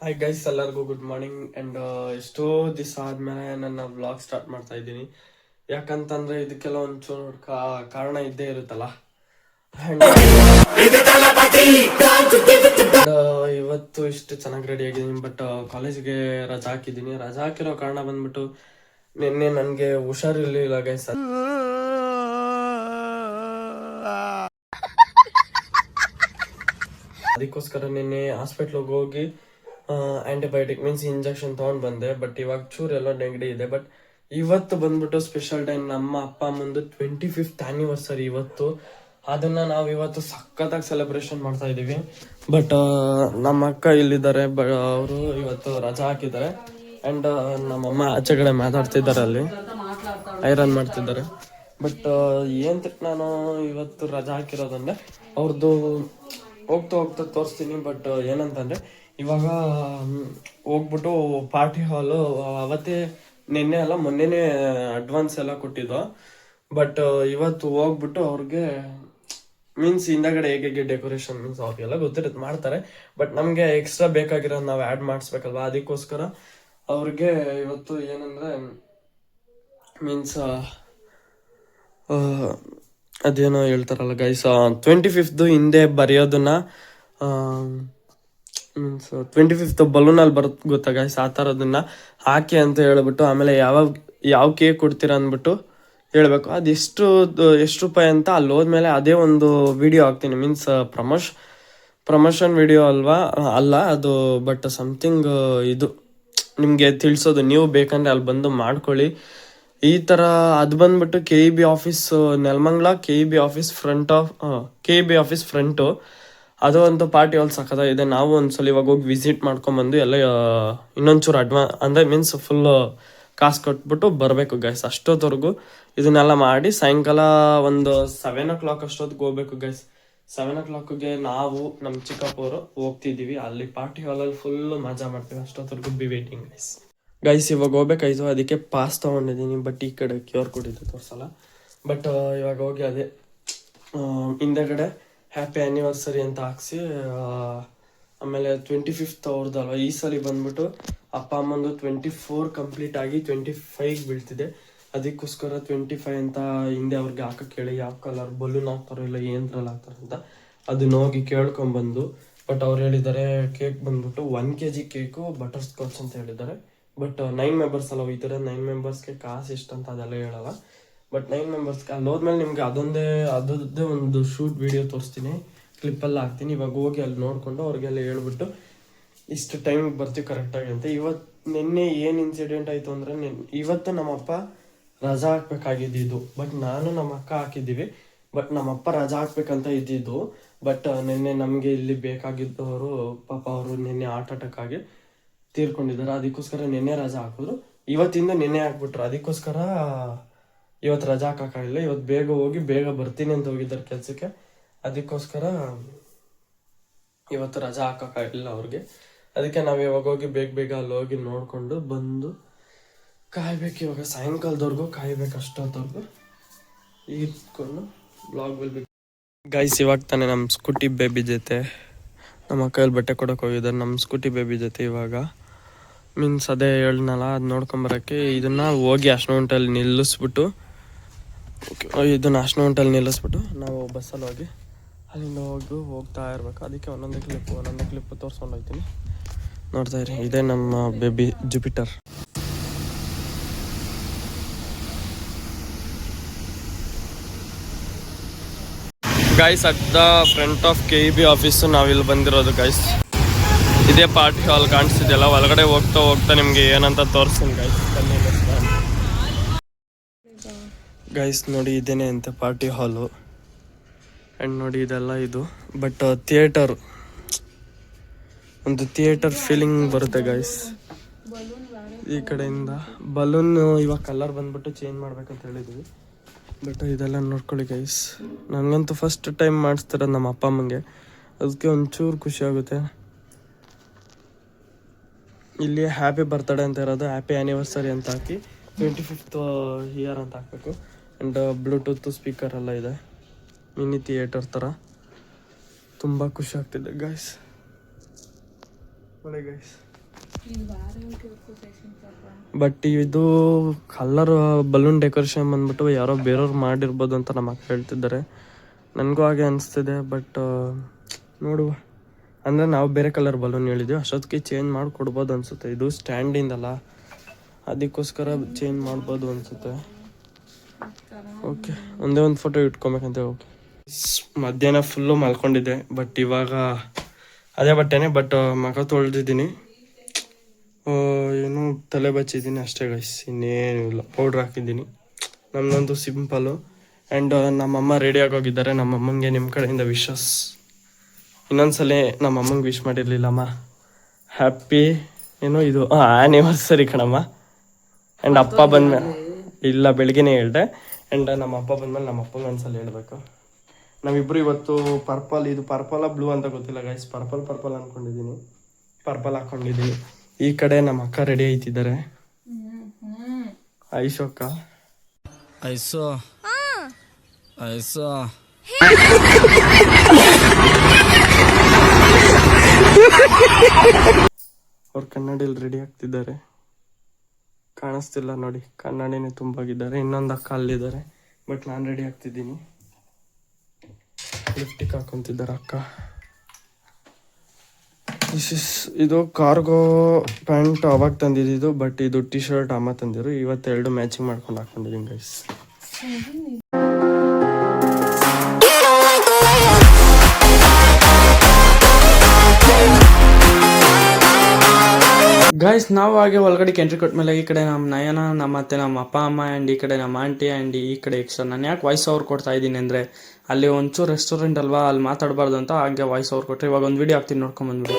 Hi guys, ಎಲ್ಲರಿಗೂ good morning. And ಎಷ್ಟೋ ದಿವಸ ಆದಮೇಲೆ ನನ್ನ ವ್ಲಾಗ್ ಸ್ಟಾರ್ಟ್ ಮಾಡ್ತಾ ಇದ್ದೀನಿ. ಯಾಕಂತಂದರೆ ಇದಕ್ಕೆಲ್ಲ ಒಂಚೂರು ಕಾರಣ ಇದ್ದೇ ಇರುತ್ತಲ್ಲ. ಆ್ಯಂಡ್ ಇವತ್ತು ಇಷ್ಟು ಚೆನ್ನಾಗಿ ರೆಡಿ ಆಗಿದ್ದೀನಿ. ಬಟ್ ಕಾಲೇಜಿಗೆ ರಜಾ ಹಾಕಿದ್ದೀನಿ. ರಜಾ ಹಾಕಿರೋ ಕಾರಣ ಬಂದ್ಬಿಟ್ಟು ನಿನ್ನೆ ನನಗೆ ಹುಷಾರಿರಲಿಲ್ಲ ಗೈಸ್. ಅದಕ್ಕೋಸ್ಕರ ನಿನ್ನೆ ಹಾಸ್ಪಿಟ್ಲಿಗೆ ಹೋಗಿ ಆಂಟಿಬಯೋಟಿಕ್ ಮೀನ್ಸ್ ಇಂಜೆಕ್ಷನ್ ತೊಗೊಂಡು ಬಂದೆ. ಬಟ್ ಇವಾಗ ಚೂರು ಎಲ್ಲ ನೆಗಡಿ ಇದೆ. ಬಟ್ ಇವತ್ತು ಬಂದ್ಬಿಟ್ಟು ಸ್ಪೆಷಲ್ ಟೈಮ್. ನಮ್ಮ ಅಪ್ಪ ಅಮ್ಮಂದು 25th ಆ್ಯನಿವರ್ಸರಿ ಇವತ್ತು. ಅದನ್ನ ನಾವು ಇವತ್ತು ಸಖತ್ತಾಗಿ ಸೆಲೆಬ್ರೇಷನ್ ಮಾಡ್ತಾ ಇದ್ದೀವಿ. ಬಟ್ ನಮ್ಮ ಅಕ್ಕ ಇಲ್ಲಿದ್ದಾರೆ, ಅವರು ಇವತ್ತು ರಜಾ ಹಾಕಿದ್ದಾರೆ. ಆ್ಯಂಡ್ ನಮ್ಮಮ್ಮ ಆಚೆ ಕಡೆ ಮಾತಾಡ್ತಿದ್ದಾರೆ, ಅಲ್ಲಿ ಐರನ್ ಮಾಡ್ತಿದ್ದಾರೆ. ಬಟ್ ನಾನು ಇವತ್ತು ರಜಾ ಹಾಕಿರೋದಂದ್ರೆ ಅವ್ರದ್ದು ಹೋಗ್ತಾ ಹೋಗ್ತಾ ತೋರಿಸ್ತೀನಿ. ಬಟ್ ಏನಂತಂದ್ರೆ ಇವಾಗ ಹೋಗ್ಬಿಟ್ಟು ಪಾರ್ಟಿ ಹಾಲು ಅವತ್ತೇ ನಿನ್ನೆ ಅಲ್ಲ ಮೊನ್ನೆನೇ ಅಡ್ವಾನ್ಸ್ ಎಲ್ಲ ಕೊಟ್ಟಿದ್ದು. ಬಟ್ ಇವತ್ತು ಹೋಗ್ಬಿಟ್ಟು ಅವ್ರಿಗೆ ಮೀನ್ಸ್ ಹಿಂದಗಡೆ ಹೇಗೆ ಡೆಕೋರೇಷನ್ ಮೀನ್ಸ್ ಅವ್ರಿಗೆಲ್ಲ ಗೊತ್ತಿರುತ್ತೆ, ಮಾಡ್ತಾರೆ. ಬಟ್ ನಮಗೆ ಎಕ್ಸ್ಟ್ರಾ ಬೇಕಾಗಿರೋದು ನಾವು ಆ್ಯಡ್ ಮಾಡಿಸ್ಬೇಕಲ್ವ, ಅದಕ್ಕೋಸ್ಕರ ಅವ್ರಿಗೆ ಇವತ್ತು ಏನಂದ್ರೆ ಮೀನ್ಸ್ ಅದೇನೋ ಹೇಳ್ತಾರಲ್ಲ ಗೈಸ್, 25th ಹಿಂದೆ ಬರೆಯೋದನ್ನ ಮೀನ್ಸ್ 25th ಬಲೂನಲ್ಲಿ ಬರುತ್ತೆ ಗೊತ್ತಾ ಗೈಸ್, ಆ ಥರದನ್ನ ಹಾಕಿ ಅಂತ ಹೇಳ್ಬಿಟ್ಟು ಆಮೇಲೆ ಯಾವ ಕೇಕ್ ಕೊಡ್ತೀರಾ ಅಂದ್ಬಿಟ್ಟು ಹೇಳ್ಬೇಕು. ಅದು ಎಷ್ಟು ರೂಪಾಯಿ ಅಂತ ಅಲ್ಲಿ ಹೋದ್ಮೇಲೆ ಅದೇ ಒಂದು ವಿಡಿಯೋ ಹಾಕ್ತೀನಿ. ಮೀನ್ಸ್ ಪ್ರಮೋಷನ್ ವಿಡಿಯೋ ಅಲ್ಲ ಅದು. ಬಟ್ ಸಮಥಿಂಗ್ ಇದು ನಿಮಗೆ ತಿಳಿಸೋದು, ನೀವು ಬೇಕಂದ್ರೆ ಅಲ್ಲಿ ಬಂದು ಮಾಡ್ಕೊಳ್ಳಿ ಈ ಥರ. ಅದು ಬಂದ್ಬಿಟ್ಟು KEB office Nelamangala, KEB office front. ಅದು ಒಂದು ಪಾರ್ಟಿ ಹಾಲ್ ಸಖತ್ತಾಗಿದೆ. ನಾವು ಒಂದ್ಸಲ ಇವಾಗ ಹೋಗಿ ವಿಸಿಟ್ ಮಾಡ್ಕೊಂಬಂದು ಎಲ್ಲ ಇನ್ನೊಂಚೂರು ಅಂದರೆ ಮೀನ್ಸ್ ಫುಲ್ ಕಾಸು ಕೊಟ್ಬಿಟ್ಟು ಬರಬೇಕು ಗೈಸ್. ಅಷ್ಟೊತ್ತವರೆಗೂ ಇದನ್ನೆಲ್ಲ ಮಾಡಿ ಸಾಯಂಕಾಲ ಒಂದು 7 o'clock ಅಷ್ಟೊತ್ತಿಗೆ ಹೋಗ್ಬೇಕು ಗೈಸ್. 7 o'clockಗೆ ನಾವು ನಮ್ಮ ಚಿಕ್ಕಪ್ಪವರು ಹೋಗ್ತಿದ್ದೀವಿ. ಅಲ್ಲಿ ಪಾರ್ಟಿ ಹಾಲಲ್ಲಿ ಫುಲ್ ಮಜಾ ಮಾಡ್ತೀವಿ. ಅಷ್ಟೊತ್ತವರೆಗೂ ಬಿ ವೇಟಿಂಗ್ ಗೈಸ್. ಇವಾಗ ಹೋಗ್ಬೇಕಾಯ್ತು, ಅದಕ್ಕೆ ಪಾಸ್ ತೊಗೊಂಡಿದ್ದೀನಿ. ಬಟ್ ಈ ಕಡೆ QR ಕೋಡ್ ಇದೆ, ತೋರಿಸಲ್ಲ. ಬಟ್ ಇವಾಗ ಹೋಗಿ ಅದೇ ಹಿಂದೆಗಡೆ ಹ್ಯಾಪಿ ಆ್ಯನಿವರ್ಸರಿ ಅಂತ ಹಾಕ್ಸಿ, ಆಮೇಲೆ 25th ಅವ್ರದ್ದಲ್ವ ಈ ಸಲ ಬಂದ್ಬಿಟ್ಟು ಅಪ್ಪ ಅಮ್ಮಂದು 24 ಕಂಪ್ಲೀಟ್ ಆಗಿ 25 ಬೀಳ್ತಿದೆ. ಅದಕ್ಕೋಸ್ಕರ 25 ಅಂತ ಹಿಂದೆ ಅವ್ರಿಗೆ ಹಾಕಕ್ಕೆ ಹೇಳಿ, ಯಾವ ಕಲರ್ ಬಲೂನ್ ಹಾಕ್ತಾರೋ ಇಲ್ಲ ಏನ್ರಲ್ಲಿ ಹಾಕ್ತಾರೋ ಅಂತ ಅದನ್ನ ಹೋಗಿ ಕೇಳ್ಕೊಂಬಂದು. ಬಟ್ ಅವ್ರು ಹೇಳಿದ್ದಾರೆ ಕೇಕ್ ಬಂದ್ಬಿಟ್ಟು 1 kg ಕೇಕು ಬಟರ್ ಸ್ಕಾಚ್ ಅಂತ ಹೇಳಿದ್ದಾರೆ. ಬಟ್ 9 ಮೆಂಬರ್ಸ್ ಅಲ್ಲ ಹೋಗ್ತಾರೆ. 9 ಮೆಂಬರ್ಸ್ಗೆ ಕಾಸು ಎಷ್ಟು ಅಂತ ಅದೆಲ್ಲ ಹೇಳಲ್ಲ. ಬಟ್ 9 ಮೆಂಬರ್ಸ್ಗೆ ಅಲ್ಲಿ ಹೋದ್ಮೇಲೆ ನಿಮ್ಗೆ ಅದರದ್ದೇ ಒಂದು ಶೂಟ್ ವಿಡಿಯೋ ತೋರಿಸ್ತೀನಿ, ಕ್ಲಿಪ್ಪೆಲ್ಲ ಹಾಕ್ತೀನಿ. ಇವಾಗ ಹೋಗಿ ಅಲ್ಲಿ ನೋಡಿಕೊಂಡು ಅವ್ರಿಗೆಲ್ಲ ಹೇಳ್ಬಿಟ್ಟು ಇಷ್ಟು ಟೈಮಿಗೆ ಬರ್ತೀವಿ ಕರೆಕ್ಟಾಗಿ ಅಂತ. ನಿನ್ನೆ ಏನು ಇನ್ಸಿಡೆಂಟ್ ಆಯಿತು ಅಂದರೆ, ಇವತ್ತು ನಮ್ಮಪ್ಪ ರಜಾ ಹಾಕ್ಬೇಕಾಗಿದ್ದು. ಬಟ್ ನಾನು ನಮ್ಮ ಅಕ್ಕ ಹಾಕಿದ್ದೀವಿ. ಬಟ್ ನಮ್ಮಪ್ಪ ರಜಾ ಹಾಕ್ಬೇಕಂತ ಇದ್ದಿದ್ದು. ಬಟ್ ನಿನ್ನೆ ನಮಗೆ ಇಲ್ಲಿ ಬೇಕಾಗಿದ್ದವರು ಪಾಪ ಅವರು ನಿನ್ನೆ ಅಟ್ಯಾಕ್ ಆಗಿ ತೀರ್ಕೊಂಡಿದ್ದಾರೆ. ಅದಕ್ಕೋಸ್ಕರ ನಿನ್ನೆ ರಜಾ ಹಾಕಿದ್ರು. ಇವತ್ತಿಂದ ನಿನ್ನೆ ಹಾಕ್ಬಿಟ್ರು. ಅದಕ್ಕೋಸ್ಕರ ಇವತ್ತು ರಜಾ ಹಾಕೋಕ್ಕಾಗಿಲ್ಲ. ಇವತ್ತು ಬೇಗ ಹೋಗಿ ಬೇಗ ಬರ್ತೀನಿ ಅಂತ ಹೋಗಿದ್ದಾರೆ ಕೆಲಸಕ್ಕೆ. ಅದಕ್ಕೋಸ್ಕರ ಇವತ್ತು ರಜಾ ಹಾಕೋಕ್ಕಾಗಿಲ್ಲ ಅವ್ರಿಗೆ. ಅದಕ್ಕೆ ನಾವು ಇವಾಗ ಹೋಗಿ ಬೇಗ ಅಲ್ಲಿ ಹೋಗಿ ನೋಡಿಕೊಂಡು ಬಂದು ಕಾಯ್ಬೇಕು. ಇವಾಗ ಸಾಯಂಕಾಲದವರೆಗೂ ಕಾಯ್ಬೇಕು. ಅಷ್ಟೊತ್ತವರೆಗೂ ಇಟ್ಕೊಂಡು ಬ್ಲಾಗ್ ಬಿಲ್ಬೇಕು ಗೈಸ್. ಇವಾಗ ತಾನೇ ನಮ್ಮ ಸ್ಕೂಟಿ ಬೇಬಿ ಜೊತೆ ನಮ್ಮ ಕೈಯಲ್ಲಿ ಬಟ್ಟೆ ಕೊಡೋಕೆ ಹೋಗಿದ್ದಾರೆ. ನಮ್ಮ ಸ್ಕೂಟಿ ಬೇಬಿ ಜೊತೆ ಇವಾಗ ಮೀನ್ಸ್ ಅದೇ ಹೇಳನಲ್ಲ, ಅದು ನೋಡ್ಕೊಂಬರೋಕ್ಕೆ ಇದನ್ನು ಹೋಗಿ ಅಷ್ಟೊಂಟಲ್ಲಿ ನಿಲ್ಲಿಸ್ಬಿಟ್ಟು ನಾವು ಬಸ್ಸಲ್ಲಿ ಹೋಗಿ ಅಲ್ಲಿಂದ ಹೋಗ್ತಾ ಇರ್ಬೇಕು. ಅದಕ್ಕೆ ಒಂದೊಂದೇ ಕ್ಲಿಪ್ಪು ತೋರಿಸ್ಕೊಂಡು ಹೋಗ್ತೀನಿ. ನೋಡ್ತಾ ಇರಿ, ಇದೇ ನಮ್ಮ baby Jupiter. Guys, at the front of KEB office ನಾವಿಲ್ಲಿ ಬಂದಿರೋದು ಗೈಸ್. ಇದೇ ಪಾರ್ಟಿ ಹಾಲ್ ಕಾಣಿಸ್ತಿದೆಯಲ್ಲ, ಒಳಗಡೆ ಹೋಗ್ತಾ ನಿಮಗೆ ಏನಂತ ತೋರಿಸ್ತೀನಿ ಗೈಸ್. ಗೈಸ್ ನೋಡಿ, ಇದೇನೆ ಅಂತೆ ಪಾರ್ಟಿ ಹಾಲು. ಆ್ಯಂಡ್ ನೋಡಿ ಇದೆಲ್ಲ ಇದು. ಬಟ್ ಒಂದು ಥಿಯೇಟರ್ ಫೀಲಿಂಗ್ ಬರುತ್ತೆ ಗೈಸ್. ಈ ಕಡೆಯಿಂದ ಬಲೂನ್ ಇವಾಗ ಕಲರ್ ಬಂದ್ಬಿಟ್ಟು ಚೇಂಜ್ ಮಾಡ್ಬೇಕಂತ ಹೇಳಿದ್ವಿ. ಬಟ್ ಇದೆಲ್ಲ ನೋಡ್ಕೊಳ್ಳಿ ಗೈಸ್. ನನಗಂತೂ ಫಸ್ಟ್ ಟೈಮ್ ಮಾಡಿಸ್ತಿರೋದು ನಮ್ಮ ಅಪ್ಪ ಅಮ್ಮಂಗೆ. ಅದಕ್ಕೆ ಒಂಚೂರು ಖುಷಿ ಆಗುತ್ತೆ. ಇಲ್ಲಿ ಹ್ಯಾಪಿ ಬರ್ತ್ಡೇ ಅಂತ ಇರೋದು, ಹ್ಯಾಪಿ ಆ್ಯನಿವರ್ಸರಿ ಅಂತ ಹಾಕಿ 25th ಇಯರ್ ಅಂತ ಹಾಕಬೇಕು. ಆ್ಯಂಡ್ ಬ್ಲೂಟೂತ್ ಸ್ಪೀಕರ್ ಎಲ್ಲ ಇದೆ, ಮಿನಿ ಥಿಯೇಟರ್ ಥರ. ತುಂಬ ಖುಷಿ ಆಗ್ತಿದೆ ಗೈಸ್. ನೋಡಿ ಗೈಸ್. ಬಟ್ ಇದು ಕಲರ್ ಬಲೂನ್ ಡೆಕೋರೇಷನ್ ಬಂದ್ಬಿಟ್ಟು ಯಾರೋ ಬೇರೆಯವ್ರು ಮಾಡಿರ್ಬೋದು ಅಂತ ನಮ್ಮ ಅಕ್ಕ ಹೇಳ್ತಿದ್ದಾರೆ. ನನಗೂ ಹಾಗೆ ಅನಿಸ್ತಿದೆ. ಬಟ್ ನೋಡುವ, ಅಂದರೆ ನಾವು ಬೇರೆ ಕಲರ್ ಬಲೂನ್ ಹೇಳಿದ್ವಿ, ಅಷ್ಟೊತ್ತಿಗೆ ಚೇಂಜ್ ಮಾಡಿಕೊಡ್ಬೋದು ಅನಿಸುತ್ತೆ. ಇದು ಸ್ಟ್ಯಾಂಡಿಂದಲ್ಲ, ಅದಕ್ಕೋಸ್ಕರ ಚೇಂಜ್ ಮಾಡ್ಬೋದು ಅನಿಸುತ್ತೆ. ಓಕೆ, ಒಂದೇ ಒಂದು ಫೋಟೋ ಇಟ್ಕೊಬೇಕಂತ. ಓಕೆ, ಮಧ್ಯಾಹ್ನ ಫುಲ್ಲು ಮಲ್ಕೊಂಡಿದ್ದೆ. ಬಟ್ ಇವಾಗ ಅದೇ ಬಟ್ಟೆನೇ, ಬಟ್ ಮಗ ತೊಳೆದಿದ್ದೀನಿ, ಏನು ತಲೆ ಬಚ್ಚಿದ್ದೀನಿ ಅಷ್ಟೇ ಗೈಸ್, ಇನ್ನೇನು ಇಲ್ಲ. ಪೌಡ್ರ್ ಹಾಕಿದ್ದೀನಿ. ನಮ್ಮದೊಂದು ಸಿಂಪಲ್ಲು. ಆ್ಯಂಡ್ ನಮ್ಮಮ್ಮ ರೆಡಿಯಾಗಿ ಹೋಗಿದ್ದಾರೆ. ನಮ್ಮಮ್ಮಂಗೆ ನಿಮ್ಮ ಕಡೆಯಿಂದ ವಿಶಸ್. ಇನ್ನೊಂದ್ಸಲ ನಮ್ಮಮ್ಮಂಗೆ ವಿಶ್ ಮಾಡಿರಲಿಲ್ಲಮ್ಮ. ಹ್ಯಾಪಿ ಏನೋ ಇದು ಆ್ಯನಿವರ್ಸರಿ ಕಣಮ್ಮ. ಆ್ಯಂಡ್ ಅಪ್ಪ ಬಂದಮೇಲೆ ಇಲ್ಲ, ಬೆಳಗ್ಗೆನೇ ಹೇಳಿದೆ. ಆ್ಯಂಡ್ ನಮ್ಮ ಅಪ್ಪ ಬಂದಮೇಲೆ ನಮ್ಮ ಅಪ್ಪಂಗೆ ಒಂದ್ಸಲ ಹೇಳ್ಬೇಕು. ನಾವಿಬ್ಬರು ಇವತ್ತು ಪರ್ಪಲ್, ಇದು ಪರ್ಪಲ ಬ್ಲೂ ಅಂತ ಗೊತ್ತಿಲ್ಲ ಗೈಸ್, ಪರ್ಪಲ್ ಅಂದ್ಕೊಂಡಿದ್ದೀನಿ. ಪರ್ಪಲ್ ಹಾಕ್ಕೊಂಡಿದ್ದೀನಿ. ಈ ಕಡೆ ನಮ್ಮ ಅಕ್ಕ ರೆಡಿ ಆಯ್ತಿದ್ದಾರೆ. ಐಶು ಅಕ್ಕ, ಐಸೋ ಅವ್ರು ಕನ್ನಡಿಯಲ್ಲಿ ರೆಡಿ ಆಗ್ತಿದ್ದಾರೆ. ಕಾಣಿಸ್ತಿಲ್ಲ ನೋಡಿ, ಕನ್ನಡಿನೇ ತುಂಬಾಗಿದ್ದಾರೆ. ಇನ್ನೊಂದು ಅಕ್ಕ ಅಲ್ಲಿದ್ದಾರೆ. ಬಟ್ ನಾನು ರೆಡಿ ಆಗ್ತಿದ್ದೀನಿ. ಲಿಫ್ಟಿಗೆ ಹಾಕೊಂತಿದ್ದಾರೆ ಅಕ್ಕ. ಇದು ಕಾರ್ಗೋ ಪ್ಯಾಂಟ್ ಅವಾಗ ತಂದಿದ್ದು. ಬಟ್ ಇದು ಟಿ ಶರ್ಟ್ ಅಮ್ಮ ತಂದಿರು. ಇವತ್ತೆರಡು ಮ್ಯಾಚಿಂಗ್ ಮಾಡ್ಕೊಂಡು ಹಾಕೊಂಡಿದ್ದೀನಿ ಗೈಸ್. ಗಾಯ್ಸ್, ನಾವು ಹಾಗೆ ಒಳಗಡೆ ಎಂಟ್ರಿ ಕೊಟ್ಮೇಲೆ ಈ ಕಡೆ ನಮ್ಮ ನಯನ, ಮತ್ತೆ ನಮ್ಮ ಅಪ್ಪ ಅಮ್ಮ, ಆ್ಯಂಡ್ ಈ ಕಡೆ ನಮ್ಮ ಆಂಟಿ, ಆ್ಯಂಡ್ ಈ ಕಡೆ ಎಕ್ಸ್ಟ್ರಾ. ನಾನು ಯಾಕೆ ವಾಯ್ಸ್ ಓವರ್ ಕೊಡ್ತಾ ಇದ್ದೀನಿ ಅಂದರೆ, ಅಲ್ಲಿ ಒಂಚೂರು ರೆಸ್ಟೋರೆಂಟ್ ಅಲ್ವಾ, ಅಲ್ಲಿ ಮಾತಾಡಬಾರ್ದು ಅಂತ ಹಾಗೆ ವಾಯ್ಸ್ ಓವರ್ ಕೊಟ್ಟರೆ. ಇವಾಗ ಒಂದು ವೀಡಿಯೋ ಹಾಕ್ತೀನಿ, ನೋಡ್ಕೊಂಬಂದ್ಬಿಡಿ.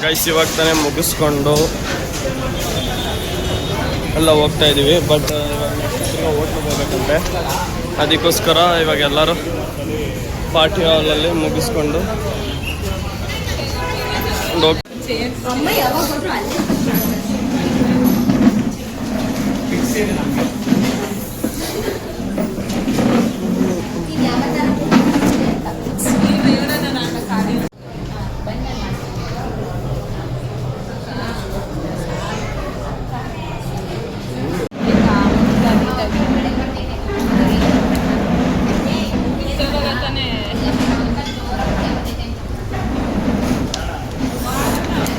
ಗೈಸ್, ಇವಾಗ ತಾನೇ ಮುಗಿಸ್ಕೊಂಡು ಎಲ್ಲ ಹೋಗ್ತಾ ಇದ್ದೀವಿ. ಬಟ್ ಇವಾಗ ಹೋಟ್ಲಿಗೆ ಹೋಗ್ಬೇಕಂತೆ. ಅದಕ್ಕೋಸ್ಕರ ಇವಾಗ ಎಲ್ಲರೂ ಪಾರ್ಟಿ ಹಾಲಲ್ಲಿ ಮುಗಿಸ್ಕೊಂಡು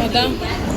ಹೌದಾ